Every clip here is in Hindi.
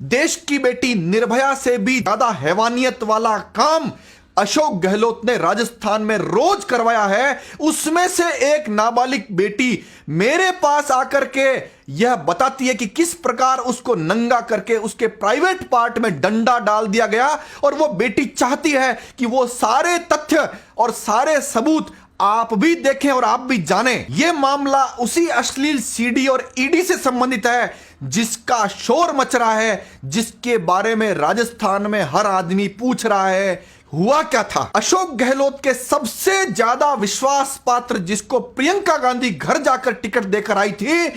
देश की बेटी निर्भया से भी ज्यादा हैवानियत वाला काम अशोक गहलोत ने राजस्थान में रोज करवाया है। उसमें से एक नाबालिग बेटी मेरे पास आकर के यह बताती है कि किस प्रकार उसको नंगा करके उसके प्राइवेट पार्ट में डंडा डाल दिया गया, और वो बेटी चाहती है कि वो सारे तथ्य और सारे सबूत आप भी देखें और आप भी जानें। यह मामला उसी अश्लील सीडी और ईडी से संबंधित है जिसका शोर मच रहा है, जिसके बारे में राजस्थान में हर आदमी पूछ रहा है हुआ क्या था। अशोक गहलोत के सबसे ज्यादा विश्वास पात्र, जिसको प्रियंका गांधी घर जाकर टिकट देकर आई थी,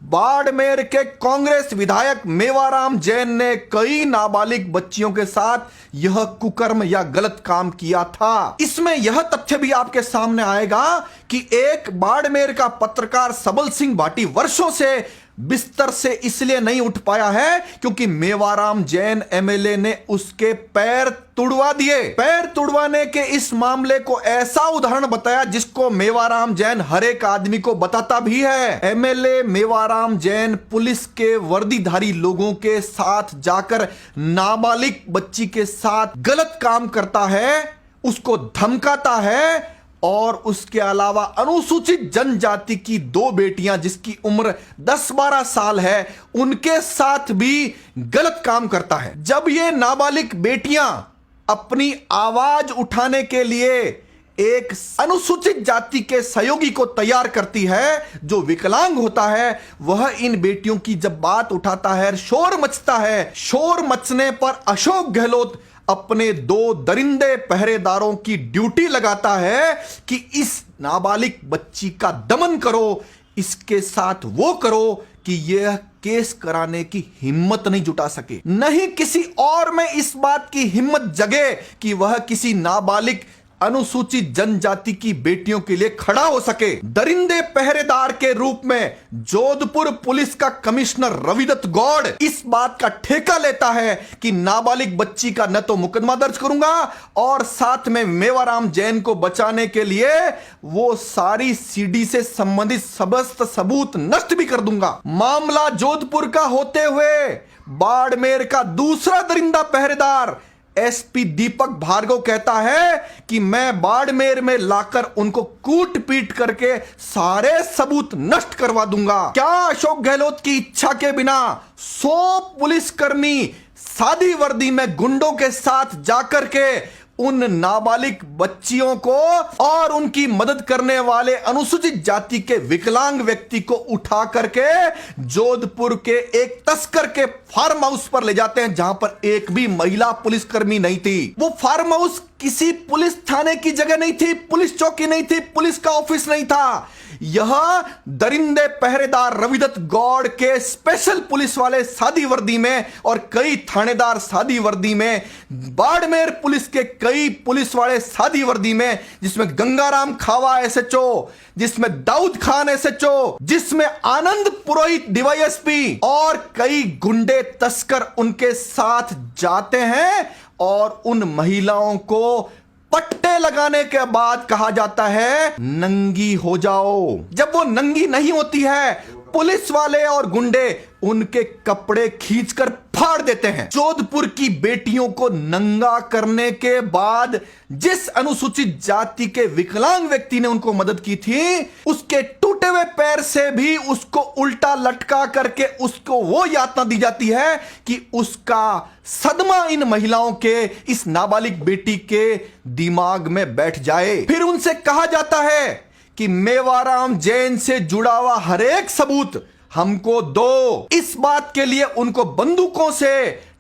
बाड़मेर के कांग्रेस विधायक मेवाराम जैन ने कई नाबालिग बच्चियों के साथ यह कुकर्म या गलत काम किया था। इसमें यह तथ्य भी आपके सामने आएगा कि एक बाड़मेर का पत्रकार सबल सिंह भाटी वर्षों से बिस्तर से इसलिए नहीं उठ पाया है क्योंकि मेवाराम जैन एमएलए ने उसके पैर तुड़वा दिए। पैर तुड़वाने के इस मामले को ऐसा उदाहरण बताया जिसको मेवाराम जैन हर एक आदमी को बताता भी है। एमएलए मेवाराम जैन पुलिस के वर्दीधारी लोगों के साथ जाकर नाबालिग बच्ची के साथ गलत काम करता है, उसको धमकाता है, और उसके अलावा अनुसूचित जनजाति की दो बेटियां जिसकी उम्र 10-12 साल है उनके साथ भी गलत काम करता है। जब ये नाबालिग बेटियां अपनी आवाज उठाने के लिए एक अनुसूचित जाति के सहयोगी को तैयार करती है जो विकलांग होता है, वह इन बेटियों की जब बात उठाता है, शोर मचता है। शोर मचने पर अशोक गहलोत अपने दो दरिंदे पहरेदारों की ड्यूटी लगाता है कि इस नाबालिग बच्ची का दमन करो, इसके साथ वो करो कि यह केस कराने की हिम्मत नहीं जुटा सके, नहीं किसी और में इस बात की हिम्मत जगे कि वह किसी नाबालिग अनुसूचित जनजाति की बेटियों के लिए खड़ा हो सके। दरिंदे पहरेदार के रूप में जोधपुर पुलिस का कमिश्नर रविदत्त गौड़ इस बात का ठेका लेता है कि नाबालिग बच्ची का न तो मुकदमा दर्ज करूंगा और साथ में मेवाराम जैन को बचाने के लिए वो सारी सीडी से संबंधित समस्त सबूत नष्ट भी कर दूंगा। मामला जोधपुर का होते हुए बाड़मेर का दूसरा दरिंदा पहरेदार एसपी दीपक भार्गव कहता है कि मैं बाड़मेर में लाकर उनको कूट पीट करके सारे सबूत नष्ट करवा दूंगा। क्या अशोक गहलोत की इच्छा के बिना 100 पुलिसकर्मी सादी वर्दी में गुंडों के साथ जाकर के उन नाबालिग बच्चियों को और उनकी मदद करने वाले अनुसूचित जाति के विकलांग व्यक्ति को उठा करके जोधपुर के एक तस्कर के फार्म हाउस पर ले जाते हैं जहां पर एक भी महिला पुलिसकर्मी नहीं थी। वो फार्म हाउस किसी पुलिस थाने की जगह नहीं थी, पुलिस चौकी नहीं थी, पुलिस का ऑफिस नहीं था। यह दरिंदे पहरेदार रविदत्त गौड़ के स्पेशल पुलिस वाले सादी वर्दी में और कई थानेदार सादी वर्दी में, बाड़मेर पुलिस के कई पुलिस वाले सादी वर्दी में, जिसमें गंगाराम खावा एसएचओ, जिसमें दाऊद खान एसएचओ, जिसमें आनंद पुरोहित डीवाईएसपी और कई गुंडे तस्कर उनके साथ जाते हैं और उन महिलाओं को पट्टे लगाने के बाद कहा जाता है नंगी हो जाओ। जब वो नंगी नहीं होती है, पुलिस वाले और गुंडे उनके कपड़े खींचकर फाड़ देते हैं। जोधपुर की बेटियों को नंगा करने के बाद जिस अनुसूचित जाति के विकलांग व्यक्ति ने उनको मदद की थी, उसके टूटे हुए पैर से भी उसको उल्टा लटका करके उसको वो यातना दी जाती है कि उसका सदमा इन महिलाओं के, इस नाबालिग बेटी के दिमाग में बैठ जाए। फिर उनसे कहा जाता है कि मेवाराम जैन से जुड़ा हुआ हर एक सबूत हमको दो। इस बात के लिए उनको बंदूकों से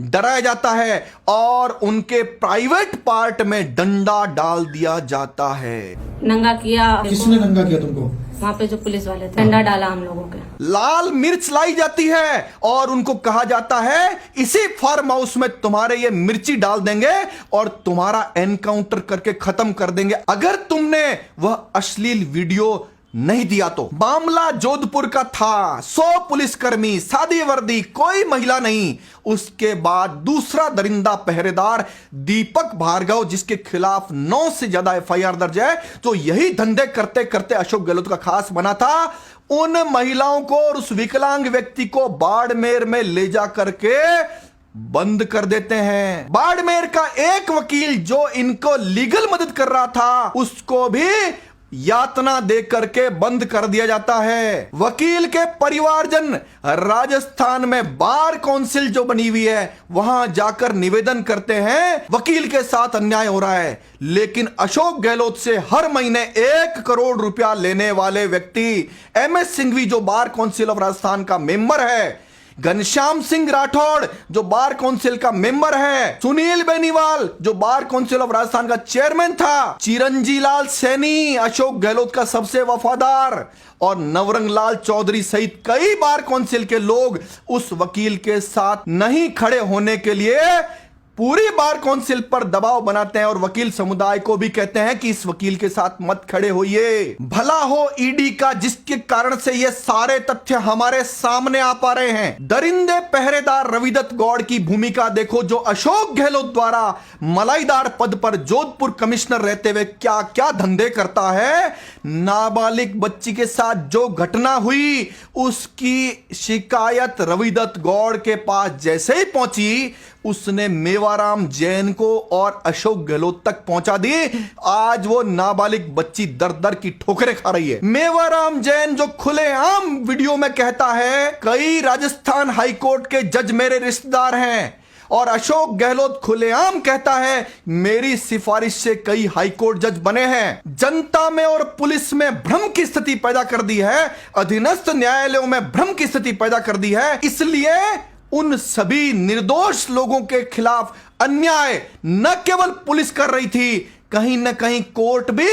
डराया जाता है और उनके प्राइवेट पार्ट में डंडा डाल दिया जाता है। नंगा किया। किसने नंगा किया तुमको? वहाँ पे जो पुलिस वाले थे, डंडा डाला हम लोगों के। लाल मिर्च लाई जाती है और उनको कहा जाता है इसी फार्म हाउस में तुम्हारे ये मिर्ची डाल देंगे और तुम्हारा एनकाउंटर करके खत्म कर देंगे अगर तुमने वह अश्लील वीडियो नहीं दिया तो। मामला जोधपुर का था, 100 पुलिसकर्मी, सादी वर्दी, कोई महिला नहीं। उसके बाद दूसरा दरिंदा पहरेदार दीपक भार्गव, जिसके खिलाफ 9 से ज्यादा एफआईआर दर्ज है, तो यही धंधे करते करते अशोक गहलोत का खास बना था। उन महिलाओं को और उस विकलांग व्यक्ति को बाड़मेर में ले जा करके बंद कर देते हैं। बाड़मेर का एक वकील जो इनको लीगल मदद कर रहा था, उसको भी यातना दे करके बंद कर दिया जाता है। वकील के परिवारजन राजस्थान में बार काउंसिल जो बनी हुई है वहां जाकर निवेदन करते हैं वकील के साथ अन्याय हो रहा है, लेकिन अशोक गहलोत से हर महीने 1 करोड़ रुपया लेने वाले व्यक्ति MS सिंघवी जो बार काउंसिल ऑफ राजस्थान का मेंबर है, घनश्याम सिंह राठौड़ जो बार काउंसिल का मेंबर है, सुनील बेनीवाल जो बार काउंसिल ऑफ राजस्थान का चेयरमैन था, चिरंजी लाल सैनी अशोक गहलोत का सबसे वफादार, और नवरंग लाल चौधरी सहित कई बार काउंसिल के लोग उस वकील के साथ नहीं खड़े होने के लिए पूरी बार काउंसिल पर दबाव बनाते हैं और वकील समुदाय को भी कहते हैं कि इस वकील के साथ मत खड़े होइए। भला हो ईडी का जिसके कारण से ये सारे तथ्य हमारे सामने आ पा रहे हैं। दरिंदे पहरेदार रविदत्त गौड़ की भूमिका देखो, जो अशोक गहलोत द्वारा मलाईदार पद पर जोधपुर कमिश्नर रहते हुए क्या क्या धंधे करता है। नाबालिग बच्ची के साथ जो घटना हुई उसकी शिकायत रविदत्त गौड़ के पास जैसे ही पहुंची, उसने मेवाराम जैन को और अशोक गहलोत तक पहुंचा दी। आज वो नाबालिग बच्ची दर दर की ठोकरें खा रही है। मेवाराम जैन जो खुलेआम वीडियो में कहता है कई राजस्थान हाईकोर्ट के जज मेरे रिश्तेदार हैं, और अशोक गहलोत खुलेआम कहता है मेरी सिफारिश से कई हाईकोर्ट जज बने हैं। जनता में और पुलिस में भ्रम की स्थिति पैदा कर दी है, अधीनस्थ न्यायालयों में भ्रम की स्थिति पैदा कर दी है। इसलिए उन सभी निर्दोष लोगों के खिलाफ अन्याय न केवल पुलिस कर रही थी, कहीं न कहीं कोर्ट भी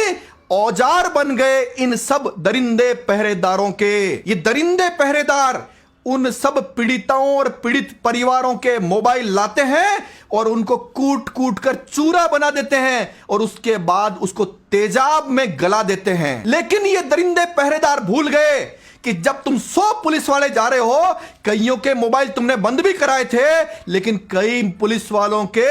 औजार बन गए इन सब दरिंदे पहरेदारों के। ये दरिंदे पहरेदार उन सब पीड़िताओं और पीड़ित परिवारों के मोबाइल लाते हैं और उनको कूट कूट कर चूरा बना देते हैं और उसके बाद उसको तेजाब में गला देते हैं। लेकिन ये दरिंदे पहरेदार भूल गए कि जब तुम 100 पुलिस वाले जा रहे हो, कईयों के मोबाइल तुमने बंद भी कराए थे, लेकिन कई पुलिस वालों के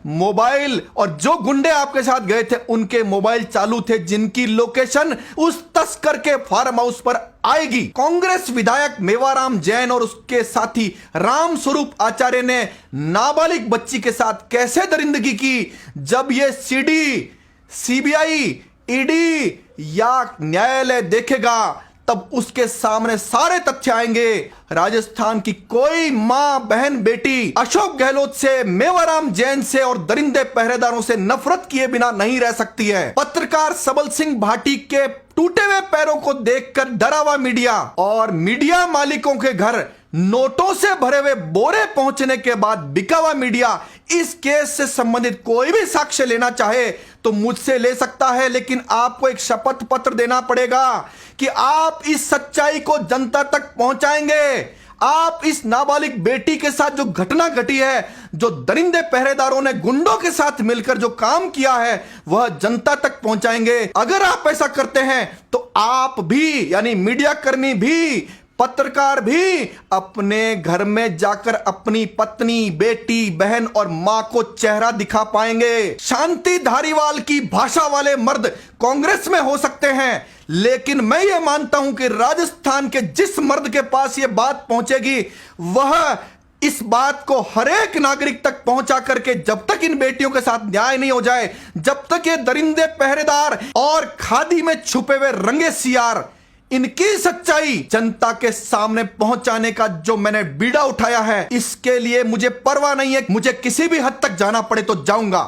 मोबाइल और जो गुंडे आपके साथ गए थे उनके मोबाइल चालू थे, जिनकी लोकेशन उस तस्कर के फार्म हाउस पर आएगी। कांग्रेस विधायक मेवाराम जैन और उसके साथी राम स्वरूप आचार्य ने नाबालिग बच्ची के साथ कैसे दरिंदगी की, जब यह सीडी, सीबीआई, ईडी या न्यायालय देखेगा तब उसके सामने सारे तथ्य आएंगे। राजस्थान की कोई मां, बहन, बेटी अशोक गहलोत से, मेवाराम जैन से और दरिंदे पहरेदारों से नफरत किए बिना नहीं रह सकती है। पत्रकार सबल सिंह भाटी के टूटे हुए पैरों को देखकर डरा हुआ मीडिया और मीडिया मालिकों के घर नोटों से भरे हुए बोरे पहुंचने के बाद बिका हुआ मीडिया इस केस से संबंधित कोई भी साक्ष्य लेना चाहे तो मुझसे ले सकता है, लेकिन आपको एक शपथ पत्र देना पड़ेगा कि आप इस सच्चाई को जनता तक पहुंचाएंगे। आप इस नाबालिग बेटी के साथ जो घटना घटी है, जो दरिंदे पहरेदारों ने गुंडों के साथ मिलकर जो काम किया है, वह जनता तक पहुंचाएंगे। अगर आप ऐसा करते हैं तो आप भी, यानी मीडिया कर्मी भी, पत्रकार भी अपने घर में जाकर अपनी पत्नी, बेटी, बहन और मां को चेहरा दिखा पाएंगे। शांति धारीवाल की भाषा वाले मर्द कांग्रेस में हो सकते हैं, लेकिन मैं ये मानता हूं कि राजस्थान के जिस मर्द के पास ये बात पहुंचेगी, वह इस बात को हर एक नागरिक तक पहुंचा करके, जब तक इन बेटियों के साथ न्याय नहीं हो जाए, जब तक ये दरिंदे पहरेदार और खादी में छुपे हुए रंगे सियार इनकी सच्चाई जनता के सामने पहुंचाने का जो मैंने बीड़ा उठाया है, इसके लिए मुझे परवाह नहीं है। मुझे किसी भी हद तक जाना पड़े तो जाऊंगा।